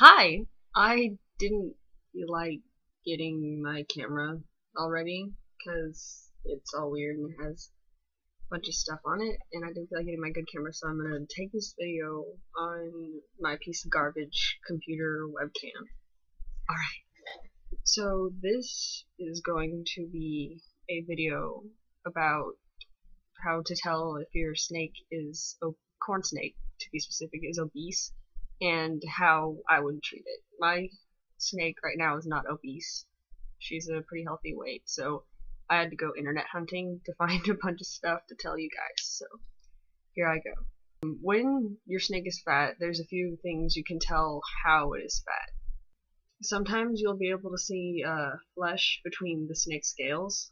Hi! I didn't feel like getting my camera already because it's all weird and it has a bunch of stuff on it, and I didn't feel like getting my good camera, so I'm gonna take this video on my piece of garbage computer webcam. Alright, so this is going to be a video about how to tell if your snake is, corn snake to be specific, is obese, and how I would treat it. My snake right now is not obese. She's a pretty healthy weight, so I had to go internet hunting to find a bunch of stuff to tell you guys, so here I go. When your snake is fat, there's a few things you can tell how it is fat. Sometimes you'll be able to see flesh between the snake's scales.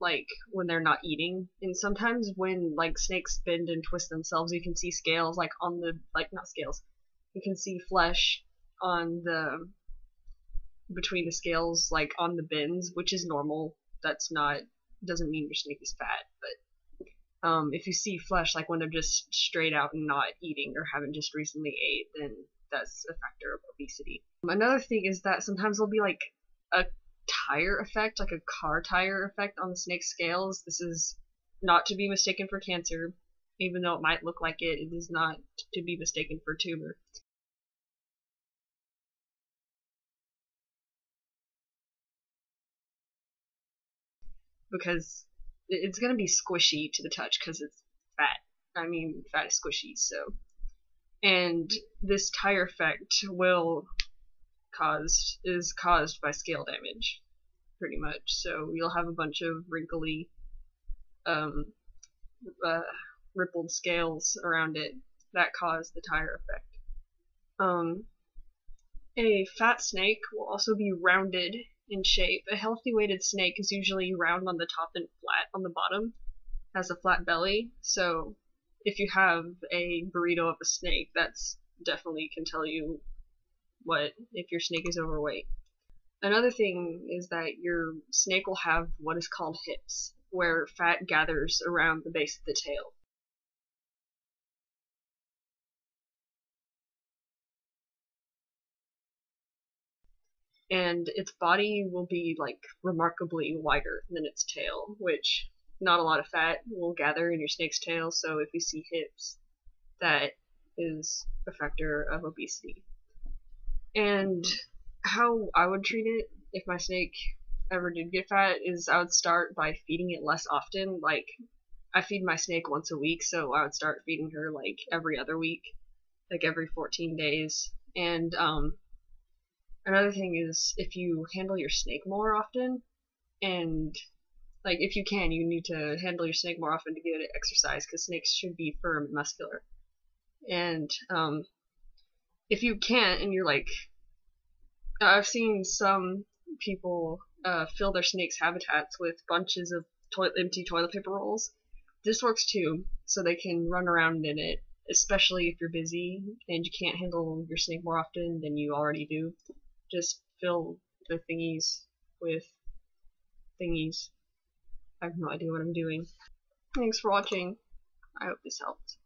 Like when they're not eating, and sometimes when like snakes bend and twist themselves, you can see scales like on the not scales. You can see flesh on the between the scales, like on the bends, which is normal. That's not doesn't mean your snake is fat, but if you see flesh like when they're just straight out and not eating or haven't just recently ate, then that's a factor of obesity. Another thing is that sometimes there'll be like a tire effect, like a car tire effect on the snake scales. This is not to be mistaken for cancer, even though it might look like it. It is not to be mistaken for tumor. Because it's going to be squishy to the touch because it's fat. I mean, fat is squishy, so. And this tire effect is caused by scale damage, pretty much. So you'll have a bunch of wrinkly, rippled scales around it that cause the tire effect. A fat snake will also be rounded in shape. A healthy weighted snake is usually round on the top and flat on the bottom, has a flat belly, so if you have a burrito of a snake, that's definitely can tell you if your snake is overweight. Another thing is that your snake will have what is called hips, where fat gathers around the base of the tail. And its body will be like remarkably wider than its tail, which not a lot of fat will gather in your snake's tail, so if you see hips, that is a factor of obesity. And how I would treat it if my snake ever did get fat is I would start by feeding it less often. Like, I feed my snake once a week, so I would start feeding her like every other week, like every 14 days. And another thing is if you handle your snake more often, and like if you can, you need to handle your snake more often to get it exercise, because snakes should be firm and muscular. And if you can't, and you're like, I've seen some people fill their snakes' habitats with bunches of empty toilet paper rolls. This works too, so they can run around in it, especially if you're busy and you can't handle your snake more often than you already do. Just fill the thingies with thingies. I have no idea what I'm doing. Thanks for watching. I hope this helped.